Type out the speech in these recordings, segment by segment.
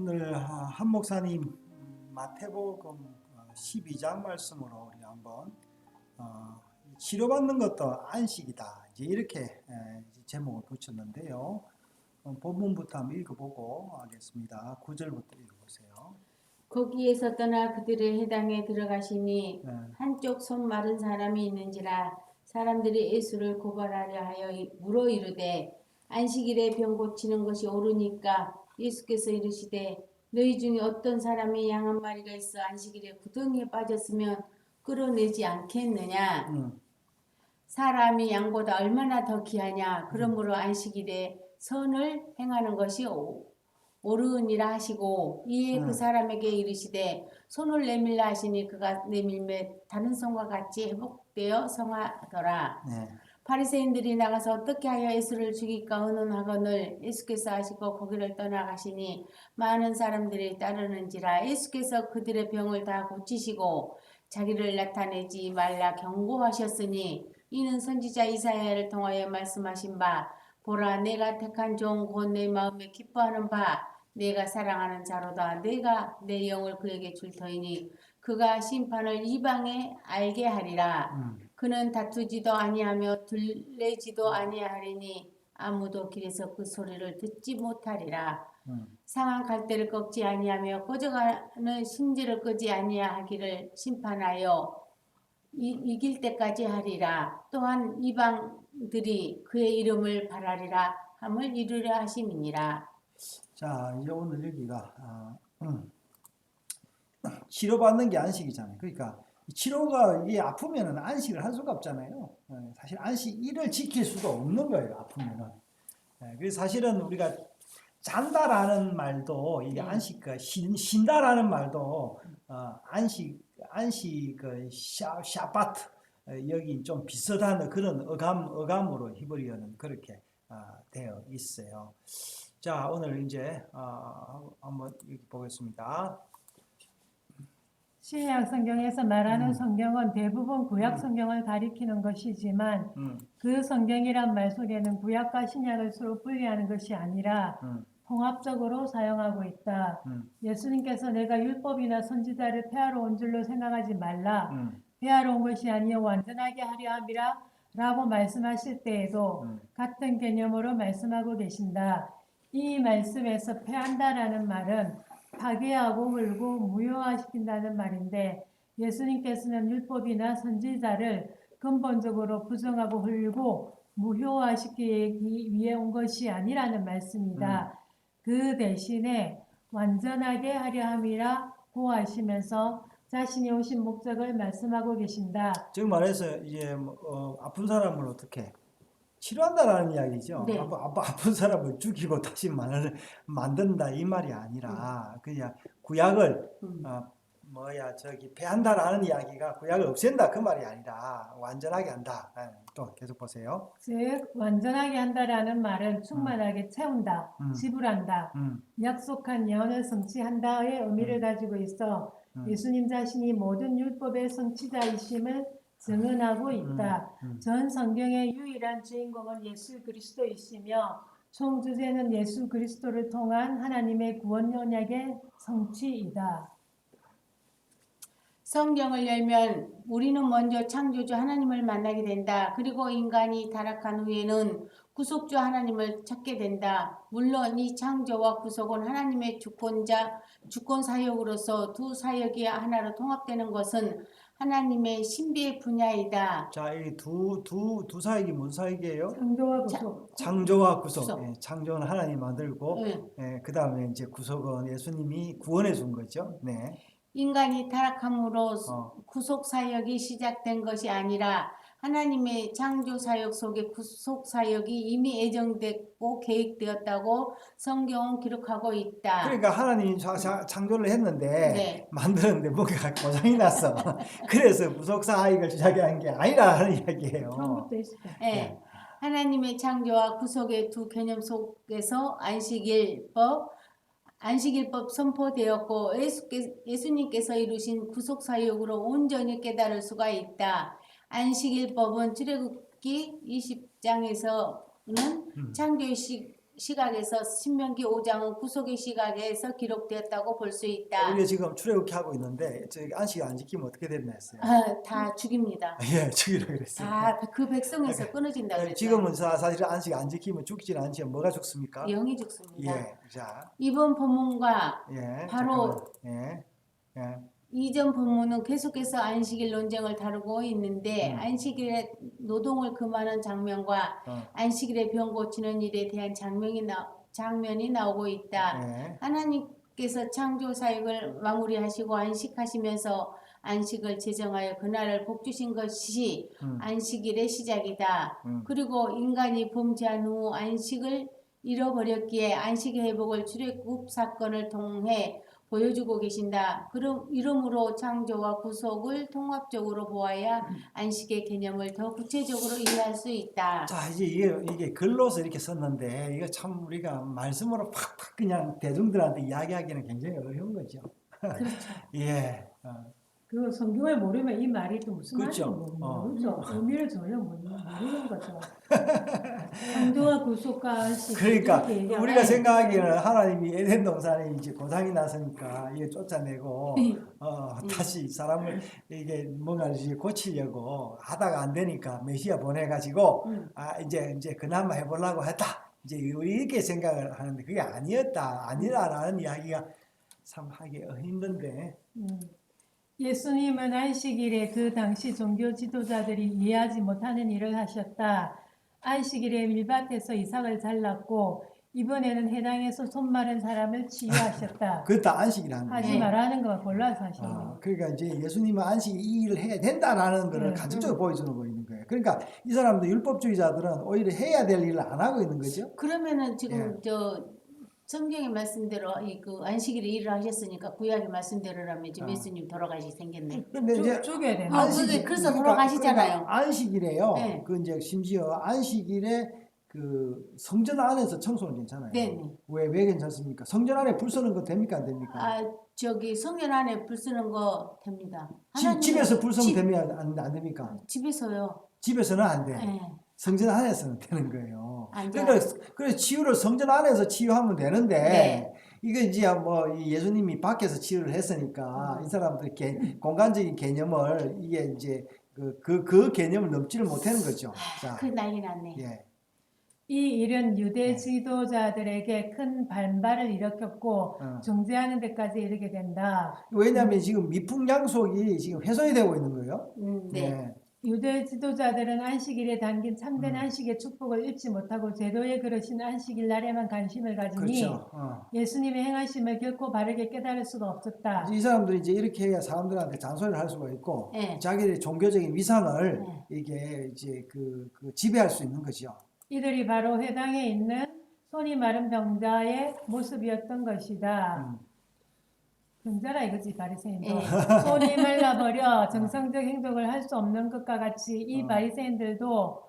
오늘 한 목사님 마태복음 12장 말씀으로 우리 한번 치료받는 것도 안식이다 이제 이렇게 제목을 붙였는데요. 본문부터 한번 읽어보고 하겠습니다. 9절부터 읽어보세요. 거기에서 떠나 그들의 회당에 들어가시니 네. 한쪽 손 마른 사람이 있는지라 사람들이 예수를 고발하려 하여 물어 이르되 안식일에 병 고치는 것이 옳으니까 예수께서 이르시되 너희 중에 어떤 사람이 양 한 마리가 있어 안식일에 구덩이에 빠졌으면 끌어내지 않겠느냐. 사람이 양보다 얼마나 더 귀하냐. 그러므로 안식일에 선을 행하는 것이 옳으니라 하시고 이에 그 사람에게 이르시되 손을 내밀라 하시니 그가 내밀매 다른 손과 같이 회복되어 성하더라. 네. 바리새인들이 나가서 어떻게 하여 예수를 죽일까 의논하거늘 예수께서 하시고 거기를 떠나가시니 많은 사람들이 따르는지라. 예수께서 그들의 병을 다 고치시고 자기를 나타내지 말라 경고하셨으니 이는 선지자 이사야를 통하여 말씀하신 바 보라 내가 택한 종 곧 내 마음에 기뻐하는 바 내가 사랑하는 자로다. 내가 내 영을 그에게 줄 터이니 그가 심판을 이방에 알게 하리라. 그는 다투지도 아니하며 둘레지도 아니하리니 아무도 길에서 그 소리를 듣지 못하리라. 상한 갈대를 꺾지 아니하며 꺼져가는 심지를 끄지 아니하기를 심판하여 이길 때까지 하리라. 또한 이방들이 그의 이름을 바라리라 함을 이루려 하심이니라. 자, 이제 오늘 여기가 치료받는 게 안식이잖아요. 그러니까 치료가 이게 아프면은 안식을 할 수가 없잖아요. 사실 안식일을 지킬 수도 없는 거예요. 아프면은. 그래서 사실은 우리가 잔다라는 말도 이게 안식과 쉰다라는 말도 안식 그 샤바트 여기 좀 비슷한 그런 어감으로 히브리어는 그렇게 되어 있어요. 자, 오늘 이제 한번 보겠습니다. 신약 성경에서 말하는 성경은 대부분 구약 성경을 가리키는 것이지만 그 성경이란 말 속에는 구약과 신약을 서로 분리하는 것이 아니라 통합적으로 사용하고 있다. 예수님께서 내가 율법이나 선지자를 폐하러 온 줄로 생각하지 말라. 폐하러 온 것이 아니여 완전하게 하려 함이라 라고 말씀하실 때에도 같은 개념으로 말씀하고 계신다. 이 말씀에서 폐한다라는 말은 파괴하고 헐고 무효화시킨다는 말인데 예수님께서는 율법이나 선지자를 근본적으로 부정하고 헐고 무효화시키기 위해 온 것이 아니라는 말씀이다. 그 대신에 완전하게 하려 함이라고 하시면서 자신이 오신 목적을 말씀하고 계신다. 즉 말해서 이제 아픈 사람을 어떻게 치료한다라는 이야기죠. 네. 아픈 사람을 죽이고 다시 만든다 이 말이 아니라 그냥 구약을 폐한다라는 이야기가 구약을 없앤다 그 말이 아니라 완전하게 한다. 또 계속 보세요. 즉 완전하게 한다라는 말은 충만하게 채운다, 지불한다, 약속한 예언을 성취한다의 의미를 가지고 있어 예수님 자신이 모든 율법의 성취자이심을 증언하고 있다. 전 성경의 유일한 주인공은 예수 그리스도이시며 총 주제는 예수 그리스도를 통한 하나님의 구원 언약의 성취이다. 성경을 열면 우리는 먼저 창조주 하나님을 만나게 된다. 그리고 인간이 타락한 후에는 구속주 하나님을 찾게 된다. 물론 이 창조와 구속은 하나님의 주권 사역으로서 두 사역이 하나로 통합되는 것은 하나님의 신비의 분야이다. 자, 이 두 사역이 무슨 사역이에요? 창조와 구속. 창조와 구속. 예, 창조는 하나님 만들고, 그 다음에 이제 구속은 예수님이 구원해 준 거죠. 네. 인간이 타락함으로 구속 사역이 시작된 것이 아니라 하나님의 창조 사역 속에 구속 사역이 이미 예정됐고 계획되었다고 성경은 기록하고 있다. 그러니까 하나님이 창조를 했는데 네. 만드는데 뭔가 고장이 났어. 그래서 구속 사역을 시작한 게 아니라 하는 이야기예요. 처음부터 있었다. 네. 하나님의 창조와 구속의 두 개념 속에서 안식일법 선포되었고 예수님께서 이루신 구속사역으로 온전히 깨달을 수가 있다. 안식일법은 출애굽기 20장에서는 창조의 시각에서 신명기 5장은 구속의 시각에서 기록되었다고 볼 수 있다. 우리가 지금 출애굽기 하고 있는데 저기 안식 안 지키면 어떻게 됐나 했어요. 다 죽입니다. 예, 죽이라고 그랬어요. 다 그 백성에서 끊어진다 그랬어요. 지금은 사실 안식 안 지키면 죽질 않지 뭐가 죽습니까? 영이 죽습니다. 예, 자, 이번 본문과 예, 바로 잠깐만. 예, 이전 본문은 계속해서 안식일 논쟁을 다루고 있는데 안식일에 노동을 금하는 장면과 안식일에 병 고치는 일에 대한 장면이 나오고 있다. 예, 하나님께서 창조 사역을 마무리하시고 안식하시면서 안식을 제정하여 그날을 복주신 것이 안식일의 시작이다. 그리고 인간이 범죄한 후 안식을 잃어버렸기에 안식의 회복을 출애굽 사건을 통해 보여주고 계신다. 이러므로 창조와 구속을 통합적으로 보아야 안식의 개념을 더 구체적으로 이해할 수 있다. 자, 이제 이게 글로서 이렇게 썼는데 이거 참 우리가 말씀으로 팍팍 그냥 대중들한테 이야기하기는 굉장히 어려운 거죠. 그렇죠. 예, 그 성경을 모르면 이 말이 또 무슨 그렇죠. 말인지 모르죠. 의미를 전혀 모르는 거죠. 창조와 구속과 안식 그러니까 이렇게 얘기하면 우리가 생각하기에는 하나님이 에덴 동산에 이제 고장이 났으니까 이게 쫓아내고 다시 사람을 이게 뭔가를 이제 고치려고 하다가 안 되니까 메시아 보내가지고 이제 그나마 해보려고 했다. 이제 이렇게 생각을 하는데 그게 아니라는 이야기가 참 하기 힘든데. 예수님은 안식일에 그 당시 종교 지도자들이 이해하지 못하는 일을 하셨다. 안식일에 밀밭에서 이삭을 잘랐고 이번에는 해당에서 손 마른 사람을 치유하셨다. 그것도 안식이라는 거예요. 하지 말라는 거 골라서 하시는 거예요. 그러니까 이제 예수님은 안식 이 일을 해야 된다라는 것을 간접적으로 보여주는 거 있는 거예요. 그러니까 이 사람들 율법주의자들은 오히려 해야 될 일을 안 하고 있는 거죠. 그러면은 지금 성경의 말씀대로 그 안식일에 일을 하셨으니까 구약의 말씀대로라면 지금 예수님 돌아가시 생겼네. 근데 이제 죽여야 되는 그래서 돌아가시잖아요. 그러니까 안식일에요. 네. 그 이제 심지어 안식일에 그 성전 안에서 청소는 괜찮아요. 네. 왜 괜찮습니까? 성전 안에 불 쓰는 거 됩니까 안 됩니까? 성전 안에 불 쓰는 거 됩니다. 집에서 불 쓰면 됩니까 안 됩니까? 집에서요. 집에서는 안 돼. 네. 성전 안에서는 되는 거예요. 안 돼요. 그래서 치유를 성전 안에서 치유하면 되는데 네. 이거 이제 뭐 예수님이 밖에서 치유를 했으니까 이 사람들이 공간적인 개념을 이게 이제 그 개념을 넘지를 못하는 거죠. 자, 그 난리 났네. 예. 이 일은 유대 지도자들에게 큰 반발을 일으켰고 정죄하는 데까지 이르게 된다. 왜냐하면 지금 미풍양속이 지금 훼손이 되고 있는 거예요. 네. 예. 유대 지도자들은 안식일에 담긴 참된 안식의 축복을 잊지 못하고 제도에 그르신 안식일 날에만 관심을 가지니 그렇죠. 예수님의 행하심을 결코 바르게 깨달을 수가 없었다. 이 사람들이 이제 이렇게 해야 사람들한테 잔소리를 할 수가 있고 네. 자기들의 종교적인 위상을 이게 이제 그 지배할 수 있는 거죠. 이들이 바로 회당에 있는 손이 마른 병자의 모습이었던 것이다. 병자라 이거지 바리새인도. 손이 말라버려 정상적 행동을 할 수 없는 것과 같이 이 바리새인들도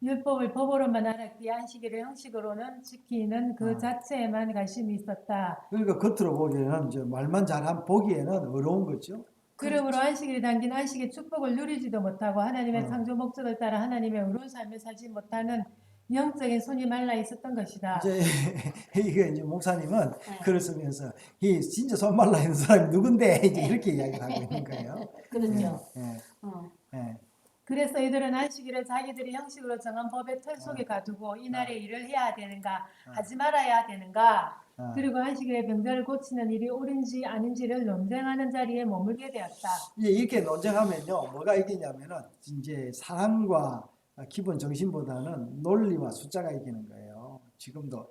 율법을 법으로만 알았기에 안식일을 형식으로는 지키는 그 자체에만 관심이 있었다. 그러니까 겉으로 보기에는 이제 말만 잘한 보기에는 어려운 거죠. 그러므로 안식일에 담긴 안식의 축복을 누리지도 못하고 하나님의 창조 목적을 따라 하나님의 의로운 삶을 살지 못하는 영적인 손이 말라 있었던 것이다. 이제 이게 이제 목사님은 글을 쓰면서 이 진짜 손 말라 있는 사람이 누군데 이제 이렇게 이야기를 하고 있는 거예요. 그렇죠. 예. 그래서 이들은 안식일을 자기들이 형식으로 정한 법의 틀 속에 가두고 이날에 일을 해야 되는가 하지 말아야 되는가 그리고 안식일에 병자를 고치는 일이 옳은지 아닌지를 논쟁하는 자리에 머물게 되었다. 이제 이렇게 논쟁하면요 뭐가 이기냐면은 이제 사랑과 기본 정신보다는 논리와 숫자가 이기는 거예요. 지금도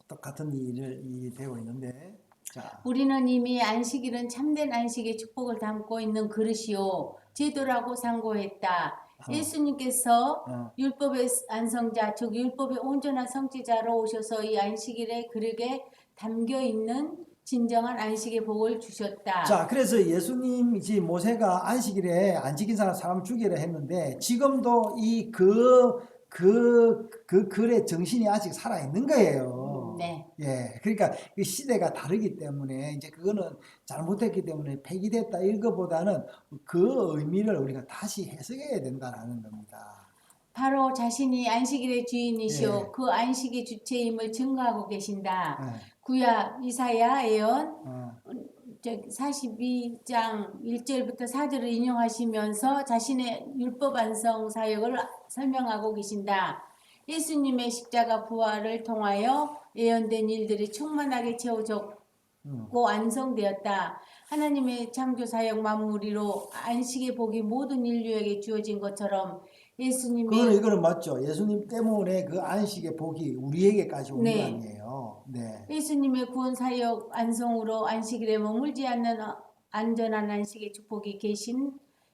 똑같은 일이 되고 있는데. 자. 우리는 이미 안식일은 참된 안식의 축복을 담고 있는 그릇이요 제도라고 상고했다. 예수님께서 율법의 안성자, 즉 율법의 온전한 성취자로 오셔서 이 안식일의 그릇에 담겨 있는 진정한 안식의 복을 주셨다. 자, 그래서 예수님이지 모세가 안식일에 안 지킨 사람 죽이라 했는데 지금도 이 글의 정신이 아직 살아 있는 거예요. 네. 예, 그러니까 그 시대가 다르기 때문에 이제 그거는 잘못했기 때문에 폐기됐다 이거보다는 그 의미를 우리가 다시 해석해야 된다라는 겁니다. 바로 자신이 안식일의 주인이시오 예. 그 안식의 주체임을 증거하고 계신다. 예. 구약 이사야 예언 어. 42장 1절부터 4절을 인용하시면서 자신의 율법 완성 사역을 설명하고 계신다. 예수님의 십자가 부활을 통하여 예언된 일들이 충만하게 채워졌고 완성되었다. 하나님의 창조 사역 마무리로 안식의 복이 모든 인류에게 주어진 것처럼 예수님의 이거는 맞죠. 예수님 때문에 그 안식의 복이 우리에게까지 온 거 네. 아니에요. 네. 예수님의 구원 사역 완성으로 안식일에 머물지 않는 안전한 안식의 축복이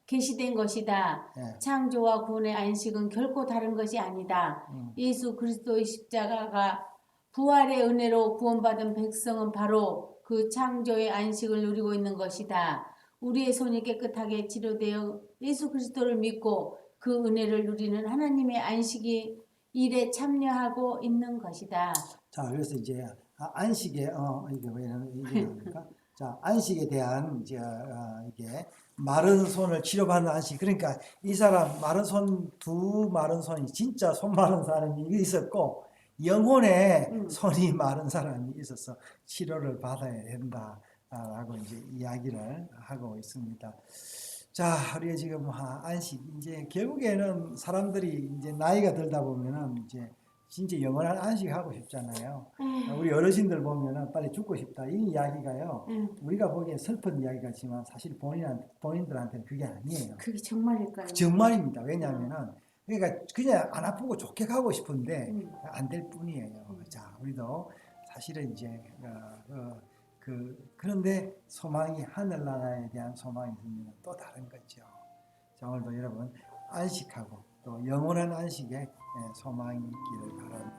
계시된 것이다. 예. 창조와 구원의 안식은 결코 다른 것이 아니다. 예수 그리스도의 십자가가 부활의 은혜로 구원받은 백성은 바로 그 창조의 안식을 누리고 있는 것이다. 우리의 손이 깨끗하게 치료되어 예수 그리스도를 믿고 그 은혜를 누리는 하나님의 안식이 일에 참여하고 있는 것이다. 자, 그래서 이제 안식에 이게 왜 이게 뭡니까? 자, 안식에 대한 이제 이게 마른 손을 치료받는 안식. 그러니까 이 사람 두 마른 손이 진짜 손 마른 사람이 있었고 영혼에 손이 마른 사람이 있어서 치료를 받아야 된다라고 이제 이야기를 하고 있습니다. 자, 우리가 지금 안식 이제 결국에는 사람들이 이제 나이가 들다 보면은 이제 진짜 영원한 안식하고 싶잖아요. 우리 어르신들 보면은 빨리 죽고 싶다 이 이야기가요. 우리가 보기엔 슬픈 이야기 같지만 사실 본인들한테는 그게 아니에요. 그게 정말일까요? 정말입니다. 왜냐하면은 그러니까 그냥 안 아프고 좋게 가고 싶은데 안 될 뿐이에요. 자, 우리도 사실은 이제 그런데 소망이 하늘나라에 대한 소망이 있으면 또 다른 거죠. 자, 오늘도 여러분 안식하고 또 영원한 안식에 소망이 있기를 바랍니다.